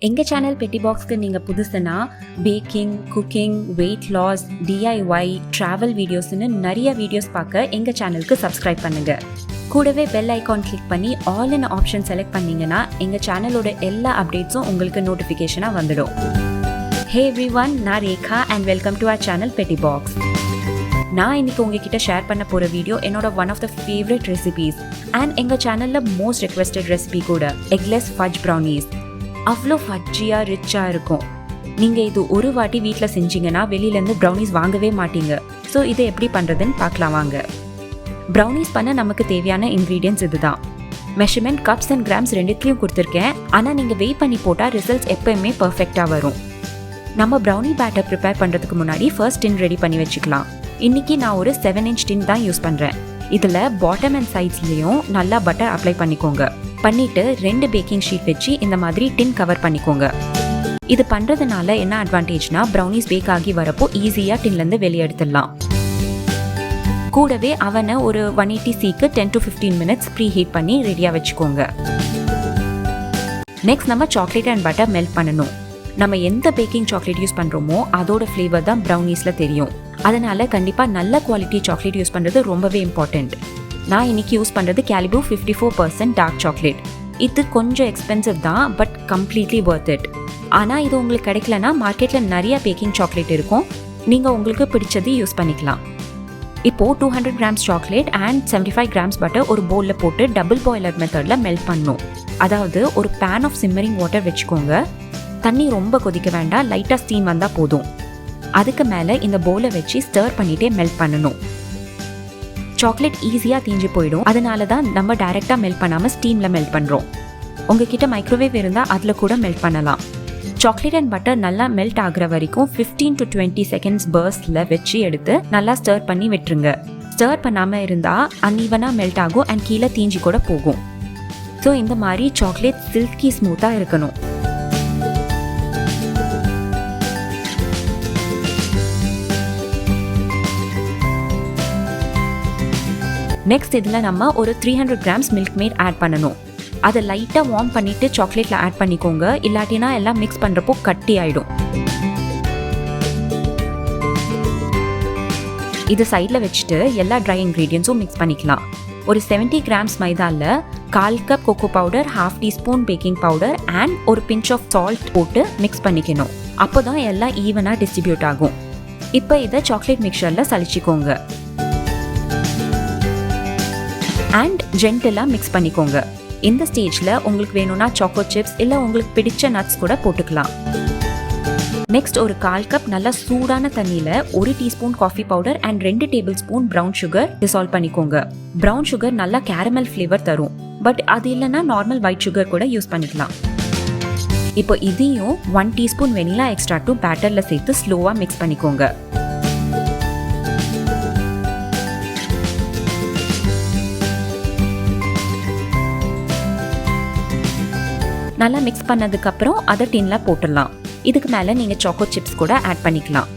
எங்கள் சேனல் பெட்டிபாக்ஸ்க்கு நீங்கள் புதுசுனா baking, cooking, weight loss, DIY, travel வீடியோஸ்னு நிறைய வீடியோஸ் பார்க்க எங்கள் சேனலுக்கு சப்ஸ்கிரைப் பண்ணுங்கள். கூடவே பெல் ஐக்கான் கிளிக் பண்ணி ஆல் இன் ஆப்ஷன் செலக்ட் பண்ணிங்கன்னா எங்கள் சேனலோட எல்லா அப்டேட்ஸும் உங்களுக்கு நோட்டிஃபிகேஷனாக வந்துடும். ஹே எவ்ரிவன், நான் Rekha and welcome to our channel Pettibox. நான் இன்னைக்கு உங்ககிட்ட ஷேர் பண்ண போகிற வீடியோ என்னோட one of the favourite recipes and எங்கள் சேனலில் மோஸ்ட் ரெக்வெஸ்டட் ரெசிபி கூட, எக்லெஸ் ஃபட்ஜ் ப்ரௌனீஸ். அவ்வளோ ஃபட்ஜியாக ரிச்சாக இருக்கும். நீங்கள் இது ஒரு வாட்டி வீட்டில் செஞ்சீங்கன்னா வெளியிலேருந்து ப்ரௌனீஸ் வாங்கவே மாட்டீங்க. ஸோ இதை எப்படி பண்ணுறதுன்னு பார்க்கலாம் வாங்க. ப்ரௌனீஸ் பண்ண நமக்கு தேவையான இன்க்ரீடியன்ட்ஸ் இதுதான். மெஷர்மெண்ட் கப்ஸ் அண்ட் கிராம்ஸ் ரெண்டுத்தையும் கொடுத்துருக்கேன். ஆனால் நீங்கள் வெயிட் பண்ணி போட்டால் ரிசல்ட்ஸ் எப்போயுமே பர்ஃபெக்டாக வரும். நம்ம ப்ரௌனி பேட்டர் ப்ரிப்பேர் பண்ணுறதுக்கு முன்னாடி ஃபர்ஸ்ட் டின் ரெடி பண்ணி வச்சுக்கலாம். இன்றைக்கி நான் ஒரு 7 inch டின் தான் யூஸ் பண்ணுறேன். இதில் பாட்டம் அண்ட் சைட்ஸ்லேயும் நல்லா பட்டர் அப்ளை பண்ணிக்கோங்க. பண்ணிவிட்டு 2 பேக்கிங் ஷீட் வச்சு இந்த மாதிரி டின் கவர் பண்ணிக்கோங்க. இது பண்ணுறதுனால என்ன அட்வான்டேஜ்னா, ப்ரௌனீஸ் பேக் ஆகி வரப்போ ஈஸியாக டின்லேருந்து வெளியே எடுத்துடலாம். கூடவே அவனை ஒரு 180Cக்கு 10 to 15 minutes ப்ரீ ஹீட் பண்ணி ரெடியாக வச்சுக்கோங்க. நெக்ஸ்ட் நம்ம சாக்லேட் அண்ட் பட்டர் மெல்ட் பண்ணணும். நம்ம எந்த பேக்கிங் சாக்லேட் யூஸ் பண்ணுறோமோ அதோட ஃப்ளேவர் தான் ப்ரௌனீஸில் தெரியும். அதனால் கண்டிப்பாக நல்ல குவாலிட்டி சாக்லேட் யூஸ் பண்ணுறது ரொம்பவே இம்பார்ட்டண்ட். நான் இன்றைக்கி யூஸ் பண்ணுறது கேலிபோ 54% டார்க் சாக்லேட். இது கொஞ்சம் எக்ஸ்பென்சிவ் தான், பட் கம்ப்ளீட்லி ஒர்த் இட். ஆனால் இது உங்களுக்கு கிடைக்கலனா மார்க்கெட்டில் நிறைய பேக்கிங் சாக்லேட் இருக்கும். நீங்கள் உங்களுக்கு பிடிச்சது யூஸ் பண்ணிக்கலாம். இப்போது 200 grams chocolate and 75 grams butter ஒரு பவுலில் போட்டு டபுள் பாய்லர் மெத்தடில் மெல்ட் பண்ணணும். அதாவது ஒரு பேன் ஆஃப் சிம்மரிங் வாட்டர் வச்சுக்கோங்க. தண்ணி ரொம்ப கொதிக்க வேண்டாம், லைட்டாக ஸ்டீம் வந்தால் போதும். அதுக்கு மேலே இந்த பவுலை வச்சு ஸ்டர் பண்ணிகிட்டே மெல்ட் பண்ணணும். சாக்லேட் ஈஸியாக தீஞ்சு போயிடும். அதனால தான் நம்ம டைரெக்டாக மெல்ட் பண்ணாமல் ஸ்டீமில் மெல்ட் பண்ணுறோம். உங்ககிட்ட மைக்ரோவேவ் இருந்தால் அதில் கூட மெல்ட் பண்ணலாம். சாக்லேட் அண்ட் பட்டர் நல்லா மெல்ட் ஆகிற வரைக்கும் 15 to 20 seconds பர்ஸ்டில் வச்சு எடுத்து நல்லா ஸ்டர் பண்ணி விட்டுருங்க. ஸ்டர் பண்ணாமல் இருந்தால் அன்ஈவனாக மெல்ட் ஆகும் அண்ட் கீழே தீஞ்சி கூட போகும். ஸோ இந்த மாதிரி சாக்லேட் சில்கி ஸ்மூத்தாக இருக்கணும். நெக்ஸ்ட் இதில் நம்ம ஒரு 300 grams மில்க்மேட் ஆட் பண்ணணும். அதை லைட்டாக வார்ம் பண்ணிவிட்டு சாக்லேட்டில் ஆட் பண்ணிக்கோங்க. இல்லாட்டினா எல்லாம் மிக்ஸ் பண்ணுறப்போ கட்டி ஆகிடும். இது சைடில் வச்சுட்டு எல்லா ட்ரை இன்க்ரீடியன்ஸும் மிக்ஸ் பண்ணிக்கலாம். ஒரு 70 grams மைதாவில் 1/4 cup cocoa powder, 1/2 teaspoon baking powder and ஒரு பிஞ்ச் ஆஃப் சால்ட் போட்டு மிக்ஸ் பண்ணிக்கணும். அப்போ தான் எல்லாம் ஈவனாக டிஸ்ட்ரிபியூட் ஆகும். இப்போ இதை சாக்லேட் மிக்சரில் சலிச்சிக்கோங்க அண்ட் ஜென்டிலாக மிக்ஸ் பண்ணிக்கோங்க. இந்த ஸ்டேஜில் உங்களுக்கு வேணும்னா சாக்கோ சிப்ஸ் இல்லை உங்களுக்கு பிடிச்ச நட்ஸ் கூட போட்டுக்கலாம். நெக்ஸ்ட் ஒரு 1/4 cup நல்லா சூடான தண்ணியில் 1 teaspoon coffee powder and 2 tablespoon brown sugar dissolve பண்ணிக்கோங்க. ப்ரௌன் சுகர் நல்லா கேரமல் ஃப்ளேவர் தரும். பட் அது இல்லைன்னா நார்மல் ஒயிட் சுகர் கூட யூஸ் பண்ணிக்கலாம். இப்போ இதையும் 1 teaspoon வெனிலா எக்ஸ்ட்ராக்டும் பேட்டரில் சேர்த்து ஸ்லோவாக மிக்ஸ் பண்ணிக்கோங்க. நல்லா மிக்ஸ் பண்ணதுக்கப்புறம் அதை டின்னில் போட்டுடலாம். இதுக்கு மேலே நீங்கள் சாக்கோ சிப்ஸ் கூட ஆட் பண்ணிக்கலாம்.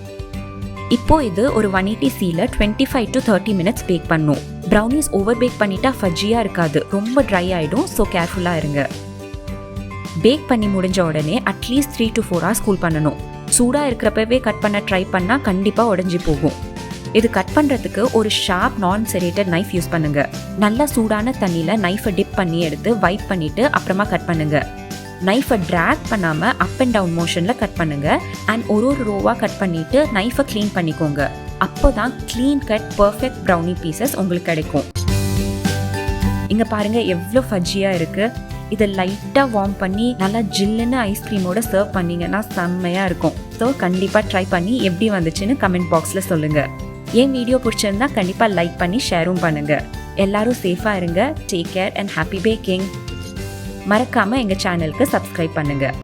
இப்போது இது ஒரு 180Cயில் 25 to 30 minutes பேக் பண்ணும். ப்ரௌனீஸ் ஓவர் பேக் பண்ணிட்டா ஃபட்ஜியாக இருக்காது, ரொம்ப ட்ரை ஆகிடும். ஸோ கேர்ஃபுல்லாக இருங்க. பேக் பண்ணி முடிஞ்ச உடனே அட்லீஸ்ட் 3 to 4 hours கூல் பண்ணணும். சூடாக இருக்கிறப்பவே கட் பண்ண ட்ரை பண்ணால் கண்டிப்பாக உடஞ்சி போகும். இது கட் பண்ணுறதுக்கு ஒரு ஷார்ப் நான் செரேட்டட் நைஃப் யூஸ் பண்ணுங்கள். நல்லா சூடான தண்ணியில் நைஃபை டிப் பண்ணி எடுத்து வைப் பண்ணிவிட்டு அப்புறமா கட் பண்ணுங்கள். நைஃபை ட்ராக் பண்ணாமல் அப் அண்ட் டவுன் மோஷனில் கட் பண்ணுங்கள். அண்ட் ஒரு ரோவாக கட் பண்ணிவிட்டு நைஃபை க்ளீன் பண்ணிக்கோங்க. அப்போ தான் clean cut perfect brownie pieces உங்களுக்கு கிடைக்கும். இங்கே பாருங்கள் எவ்வளோ ஃபட்ஜியாக இருக்குது. இதை லைட்டாக வார்ம் பண்ணி நல்லா ஜில்லுன்னு ஐஸ்கிரீமோட சர்வ் பண்ணிங்கன்னா செம்மையாக இருக்கும். ஸோ கண்டிப்பாக ட்ரை பண்ணி எப்படி வந்துச்சுன்னு கமெண்ட் பாக்ஸில் சொல்லுங்கள். என் வீடியோ பிடிச்சிருந்தா கண்டிப்பாக லைக் பண்ணி ஷேரும் பண்ணுங்கள். எல்லாரும் சேஃபாக இருங்க. Take care and happy baking. மறக்காமல் எங்கள் சேனலுக்கு சப்ஸ்கிரைப் பண்ணுங்கள்.